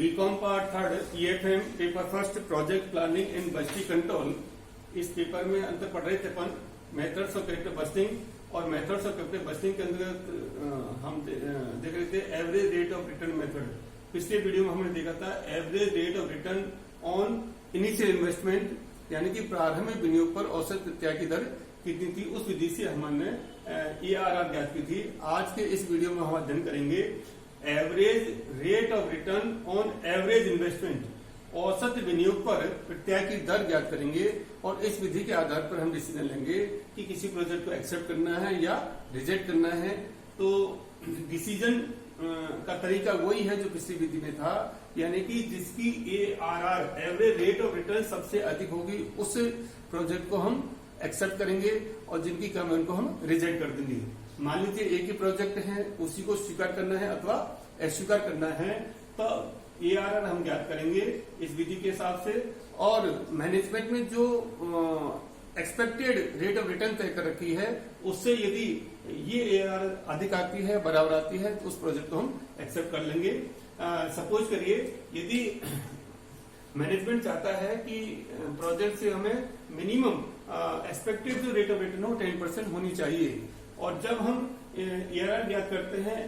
BCom part third EFM paper first project planning in budget control. इस paper में अंतर पढ़ रहे थे अपन मेथड्स ऑफ कैरेक्टर बस्टिंग और मेथड्स ऑफ कैरेक्टर बस्टिंग के अंतर्गत हम देख रहे थे average rate of return method. पिछले वीडियो में हमने देखा था average rate of return on initial investment, यानी कि प्रारंभिक विनियोग पर औसत प्रत्याय की दर कितनी थी। उस विधि से हमने ERR ज्ञात की थी। आज के इस वीडियो में हम अध्ययन करेंगे average rate of return on average investment, औसत विनियोग पर प्रत्याय की दर ज्ञात करेंगे और इस विधि के आधार पर हम डिसीजन लेंगे कि किसी प्रोजेक्ट को एक्सेप्ट करना है या रिजेक्ट करना है। तो डिसीजन का तरीका वही है जो पिछली विधि में था, यानी कि जिसकी ARR average rate of return सबसे अधिक होगी उस प्रोजेक्ट को हम एक्सेप्ट करेंगे और जिनकी कम है उनको हम रिजेक्ट कर देंगे। मान लीजिए एक ही प्रोजेक्ट है, उसी को स्वीकार करना है अथवा अस्वीकार करना है, तो ARR हम ज्ञात करेंगे इस विधि के हिसाब से। और मैनेजमेंट में जो एक्सपेक्टेड रेट ऑफ रिटर्न तय कर रखी है उससे यदि ये ARR अधिक आती है, बराबर आती है, तो उस प्रोजेक्ट को हम एक्सेप्ट कर लेंगे। सपोज करिए यदि मैनेजमेंट चाहता है कि प्रोजेक्ट से हमें मिनिमम एक्सपेक्टेड जो रेट ऑफ रिटर्न हो 10% होनी चाहिए, और जब हम ARR ज्ञात करते हैं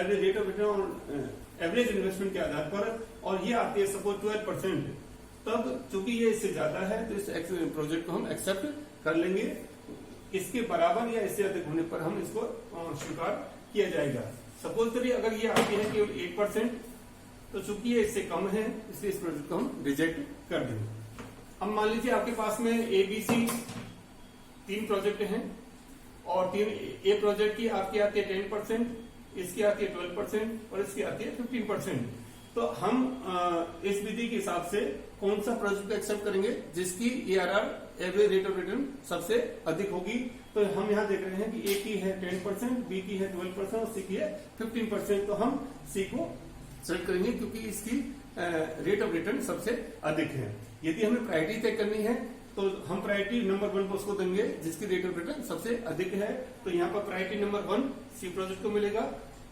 average rate of return average investment के आधार पर और ये आती है सपोज 12%, तब चूंकि ये इससे ज्यादा है तो इस प्रोजेक्ट को हम एक्सेप्ट कर लेंगे। इसके बराबर या इससे अधिक होने पर हम इसको स्वीकार किया जाएगा। सपोज करिए अगर ये आती है केवल 8%, तो चूंकि ये इससे कम है इसलिए इस प्रोजेक्ट को हम रिजेक्ट कर देंगे। अब मान लीजिए आपके पास में ABC 3 प्रोजेक्ट हैं और A प्रोजेक्ट की आपकी आती है 10%, इसकी आती है 12% और इसकी आती है 15%। तो हम इस विधि के हिसाब से कौन सा प्रोजेक्ट एक्सेप्ट करेंगे जिसकी ARR average rate of return सबसे अधिक होगी। तो हम यहाँ देख रहे हैं कि A की है 10%, B की है 12% और C की है 15%। तो हम C को सेलेक्ट करेंगे क्योंकि इसकी रेट ऑफ रिटर्न सबसे अधिक है। यदि हमें प्रायोरिटी तय करनी है तो हम प्रायोरिटी नंबर 1 को उसको देंगे जिसकी रेट ऑफ रिटर्न सबसे अधिक है। तो यहाँ पर प्रायोरिटी नंबर 1 C प्रोजेक्ट को मिलेगा,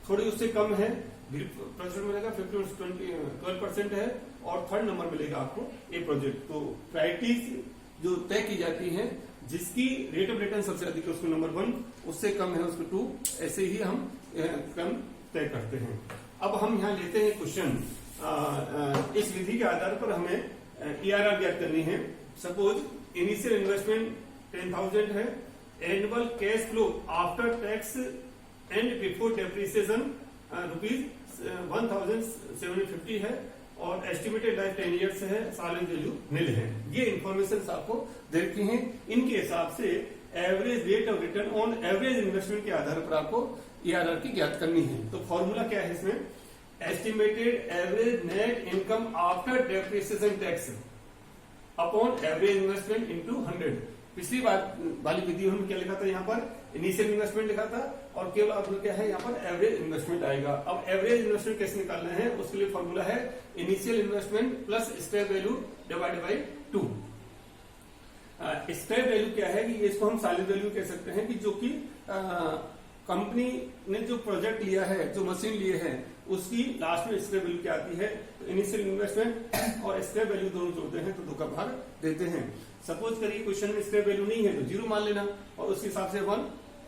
थोड़ी उससे कम है प्रोजेक्ट मिलेगा 12% है, और थर्ड नंबर मिलेगा आपको A प्रोजेक्ट। तो प्रायोरिटी जो तय की जाती है जिसकी रेट ऑफ रिटर्न सबसे अधिक है उसको नंबर 1, उससे कम है उसको 2, ऐसे ही हम क्रम तय करते हैं। अब हम यहाँ लेते हैं क्वेश्चन। इस विधि के आधार पर हमें ARR ज्ञात करनी है। सपोज इनिशियल इन्वेस्टमेंट 10,000 है, annual cash flow after tax and before depreciation ₹1,750 है और एस्टिमेटेड लाइफ 10 ईयर्स है, साइलेंट वैल्यू निल है। ये इन्फॉर्मेशन आपको दे रखी है। इनके हिसाब से average rate of return on average investment के आधार पर आपको ARR की ज्ञात करनी है। तो फॉर्मूला क्या है इसमें, estimated average net income after depreciation tax upon average investment into 100। पिछली बार वाली विधि में क्या लिखा था, यहाँ पर इनिशियल इन्वेस्टमेंट लिखा था और केवल अब क्या है यहाँ पर एवरेज इन्वेस्टमेंट आएगा। अब एवरेज इन्वेस्टमेंट कैसे निकालना है उसके लिए फॉर्मूला है initial investment plus scrap value divided by 2। Scrap value क्या है कि इसको हम साइलेंट वैल्यू कह सकते हैं कि जो कि कंपनी ने जो प्रोजेक्ट लिया है, जो मशीन लिए है, उसकी लास्ट में स्क्रैप वैल्यू क्या आती है। तो इनिशियल इन्वेस्टमेंट और स्क्रैप वैल्यू दोनों जोड़ते हैं तो 2 का भाग देते हैं। सपोज करिए क्वेश्चन में स्क्रैप वैल्यू नहीं है तो 0 मान लेना और उसके हिसाब से 1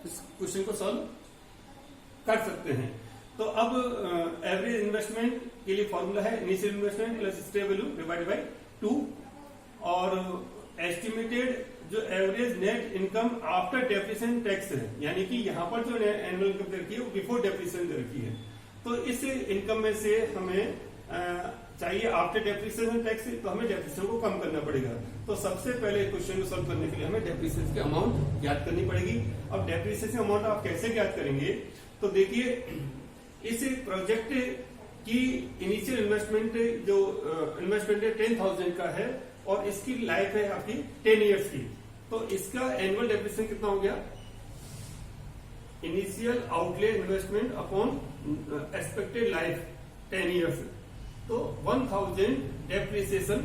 इस क्वेश्चन को सॉल्व कर सकते हैं। तो अब एवरेज इन्वेस्टमेंट के लिए फॉर्मूला है initial investment plus scrap value divided by 2, और एस्टिमेटेड जो average net income after depreciation tax है, यानी कि यहाँ पर जो एनुअल इनकम रखी है वो बिफोर डेप्रिसिएशन रखी है। तो इस इनकम में से हमें चाहिए आफ्टर डेप्रिसिएशन टैक्स, तो हमें डेप्रिसिएशन को कम करना पड़ेगा। तो सबसे पहले क्वेश्चन को सॉल्व करने के लिए हमें डेप्रिसिएशन की अमाउंट ज्ञात करनी पड़ेगी। अब डेप्रिसिएशन अमाउंट आप कैसे ज्ञात करेंगे, तो देखिए इस प्रोजेक्ट की इनिशियल इन्वेस्टमेंट जो इन्वेस्टमेंट 10,000 का है और इसकी लाइफ है आपकी 10 ईयर्स की, तो इसका एनुअल डेप्रिसिएशन कितना हो गया, initial outlay investment upon expected life 10 years, तो 1,000 डेप्रिसिएशन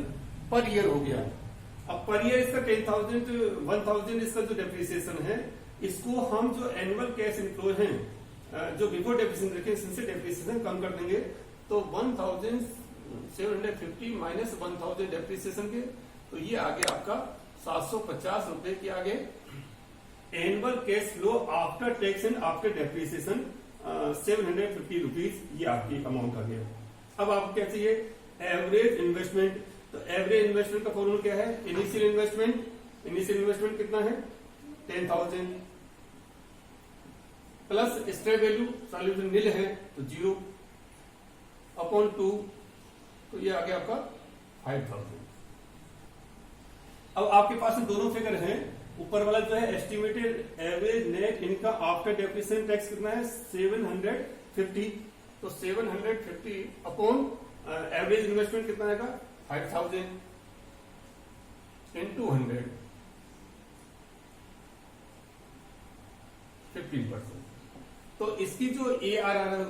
पर ईयर हो गया। अब पर ईयर इसका 10,000 इसका जो डेप्रिसिएशन है, इसको हम जो एनुअल कैश इनफ्लो है जो बिफोर डेप्रिसिएशन रखे इनसे डेप्रिसिएशन कम कर देंगे। तो 1,000 750 माइनस 1000 डेप्रिसिएशन के, तो ये आ गया आपका 750 रुपए की आगे annual cash flow after tax and after depreciation 750 rupees, ये आपकी अमाउंट आ गया। अब आपको क्या चाहिए? Average investment. तो एवरेज इन्वेस्टमेंट का फॉर्मूला क्या है? इनिशियल इन्वेस्टमेंट कितना है? 10,000 प्लस स्क्रैप वैल्यू, सॉल्यूशन नील है तो 0 अपॉन 2, तो ये आ गया आपका 5,000। अब आपके पास दोनों फिगर हैं। ऊपर वाला जो है estimated average net income after depreciation tax कितना है? 750। तो 750 अपॉन एवरेज इन्वेस्टमेंट कितना आएगा? 5,000 इंटू 100, 15%। तो इसकी जो ARR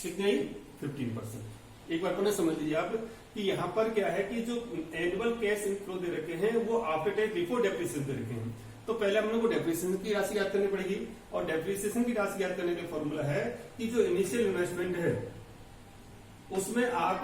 कितनी आई? 15%। एक बार पुनः समझ लीजिए आप कि यहाँ पर क्या है कि जो एनुअल कैश इनफ्लो दे रखे हैं वो आफ्टर टैक्स बिफोर डेप्रिसिएशन दे रखे हैं। तो पहले हम लोग को डेप्रिसिएशन की राशि याद करनी पड़ेगी, और डेप्रिसिएशन की राशि याद करने का फॉर्मूला है कि जो इनिशियल इन्वेस्टमेंट है उसमें आप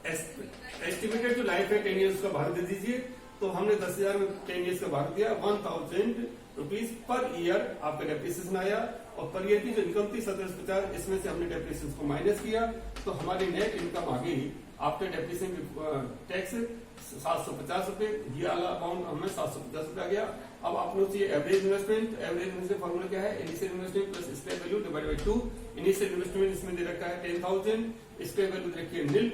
एस्टिमेटेड जो लाइफ है 10 ईयर्स का भार दे दीजिए। तो हमने 10,000 में 10 ईयर्स का भार दिया, 1,000 रुपीज पर ईयर आपका डेप्रिसिएशन आया, और पर ईयर की जो इनकम थी 1750, इसमें से हमने डेप्रिसिएशन को माइनस किया, तो हमारी नेट इनकम आ गई आफ्टर डेप्रिसिएशन टैक्स 750 रुपए। ये वाला अमाउंट हमें 750 रुपए आ गया। अब आप लोग चाहिए average investment. Average investment formula क्या है? Initial investment plus scrap value divide by 2। Initial investment इसमें दे रखा है 10,000, स्क्रैप वैल्यू दे रखी है नील,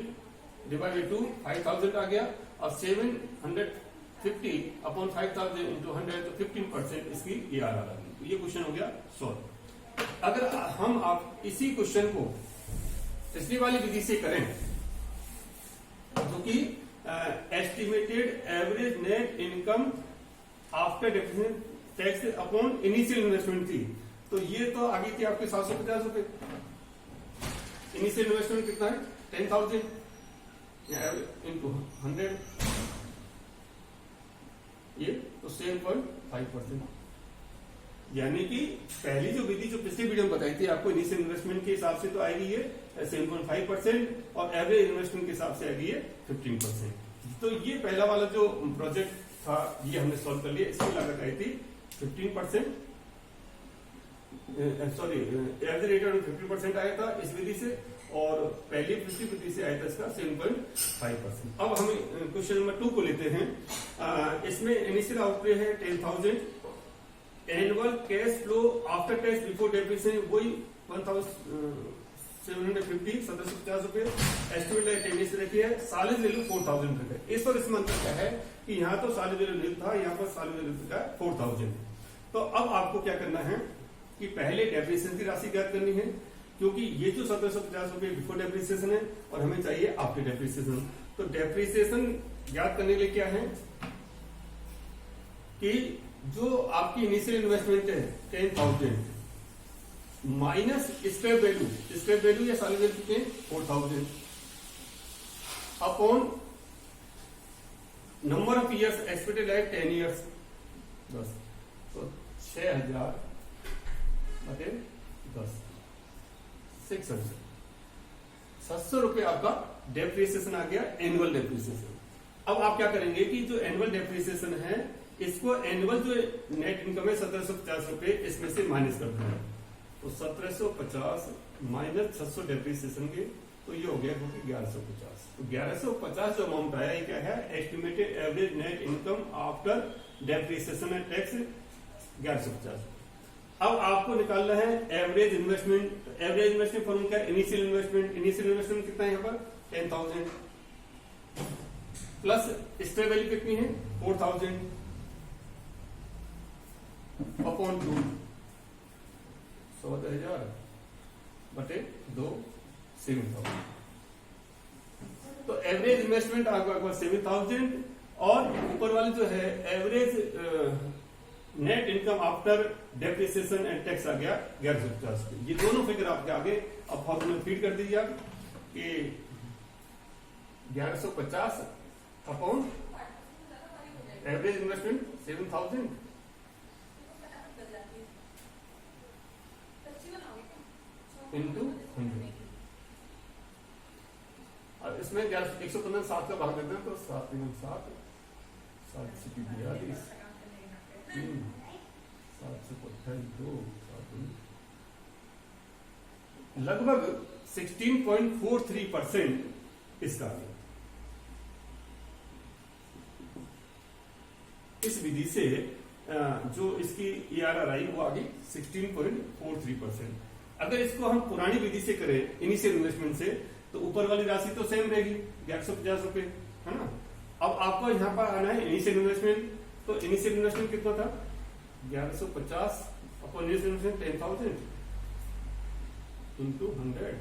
डिवाइड बाय 2, 5,000 आ गया। और 750 अपॉन 5,000 इंटू 100, तो 15% इसकी ARR आ गई। तो ये क्वेश्चन हो गया सॉल्व। अगर हम आप इसी क्वेश्चन को पिछली वाली विधि से करें, जो कि estimated average net income after depreciation tax upon initial investment थी, तो ये तो आगे थी आपके 750 रुपए। इनिशियल इन्वेस्टमेंट कितना है? 10,000 इंटू 100, ये तो 7.5%। यानी कि पहली जो विधि जो पिछली वीडियो में बताई थी आपको, इनिशियल इन्वेस्टमेंट के हिसाब से तो आएगी ये 7.5%, और एवरेज इन्वेस्टमेंट के हिसाब से आएगी ये 15%। तो ये पहला वाला जो प्रोजेक्ट था ये हमने सॉल्व कर लिया। इसकी लागत आई थी 15%, सॉरी एवरेज रिटर्न 50% आया था इस विधि से, और पहली पिछली विधि से आया था इसका 7.5%। अब हम क्वेश्चन नंबर 2 को लेते हैं। इसमें इनिशियल आउटले है 10,000, annual cash flow after tax before depreciation वही 1,750 1750 रुपए, एस्टिमेट 10 ईयर्स रखी है, सॉलिड वैल्यू 4,000 रुपए। इस पर इसमें अंतर क्या है कि यहाँ तो सॉलिड वैल्यू नील था, यहाँ पर सॉलिड वैल्यू का 4,000। तो अब आपको क्या करना है कि पहले डेप्रिसिएशन की राशि ज्ञात करनी है, क्योंकि ये जो 1750 रुपए बिफोर डेप्रिसिएशन है और हमें चाहिए आफ्टर डेप्रिसिएशन। तो डेप्रिसिएशन ज्ञात करने के लिए क्या है कि जो आपकी इनिशियल इन्वेस्टमेंट है 10,000 माइनस स्क्रैप वैल्यू या सॉलिड वैल्यू कितने? 4,000 upon number of years expected life 10 years, बस। तो 6,000 बटे 10, 600 700 रुपए आपका डेप्रिसिएशन आ गया, एनुअल डेप्रिसिएशन। अब आप क्या करेंगे कि जो एनुअल डेप्रिसिएशन है इसको एनुअल जो नेट इनकम है 1750 रुपए, इसमें से माइनस कर देना। तो 1750 माइनस 600 डेप्रिसिएशन के, तो ये हो गया 1150। तो 1150 जो अमाउंट आया ये क्या है? Estimated average net income after depreciation and tax 1150। अब आपको निकालना है average investment. Average investment formula क्या है? इनिशियल इन्वेस्टमेंट कितना है यहाँ पर? 10,000 प्लस स्क्रैप वैल्यू कितनी है? 4,000 अपॉन 2, 100,000 बटे 2, 7,000। तो एवरेज इन्वेस्टमेंट आपका 7,000, और ऊपर वाले जो है average net income after depreciation and tax आ गया 1150। ये दोनों फिगर आपके आगे अब फॉर्मूला फीड कर दीजिए आप कि 1150 अपॉन एवरेज इन्वेस्टमेंट 7,000 इंटू 100। इसमें 115 7 का भाग देते हैं तो 7 3 7 7 से 42 3 7 से 2 लगभग 16.43% इसका है। इस विधि से जो इसकी ERR आई वो आ गई 16.43%। अगर इसको हम पुरानी विधि से करें इनिशियल इन्वेस्टमेंट से तो ऊपर वाली राशि तो सेम रहेगी 150 रुपए, है ना। अब आपको यहाँ पर आना है इनिशियल इन्वेस्टमेंट, तो इनिशियल इन्वेस्टमेंट कितना था 1150 अपॉन इनिशियल इन्वेस्टमेंट 10,000 इंटू 100,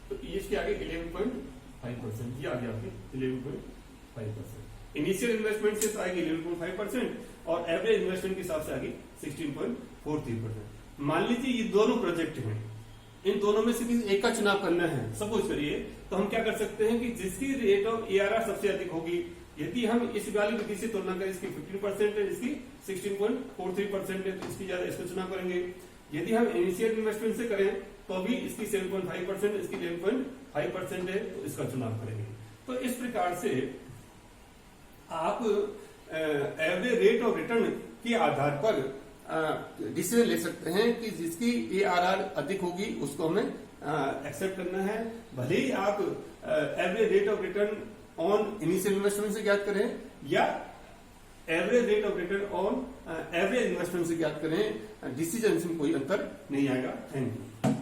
तो ये इसके आगे 11.5%, ये आ गया आपके 11.5%। इनिशियल इन्वेस्टमेंट से आएगी 11.5% और एवरेज इन्वेस्टमेंट के हिसाब से आएगी 16.43%। मान लीजिए ये दोनों प्रोजेक्ट हैं, इन दोनों में से किसी एक का चुनाव करना है सपोज करिए, तो हम क्या कर सकते हैं कि जिसकी रेट ऑफ ERR सबसे अधिक होगी, यदि हम इस वाली विधि से तुलना करें, इसकी 15% है, इसकी 16.43% है, तो इसकी ज्यादा इसको चुनाव करेंगे। यदि हम इनिशियल इन्वेस्टमेंट से करें तो भी इसकी 7.5%, इसकी 11.5% है, तो इसका चुनाव करेंगे। तो इस प्रकार से आप एवरेज रेट ऑफ रिटर्न के आधार पर डिसीजन ले सकते हैं कि जिसकी ERR अधिक होगी उसको हमें एक्सेप्ट करना है, भले ही आप average rate of return on initial investment से ज्ञात करें या average rate of return on average investment से ज्ञात करें, डिसीजन में कोई अंतर नहीं आएगा। Thank you.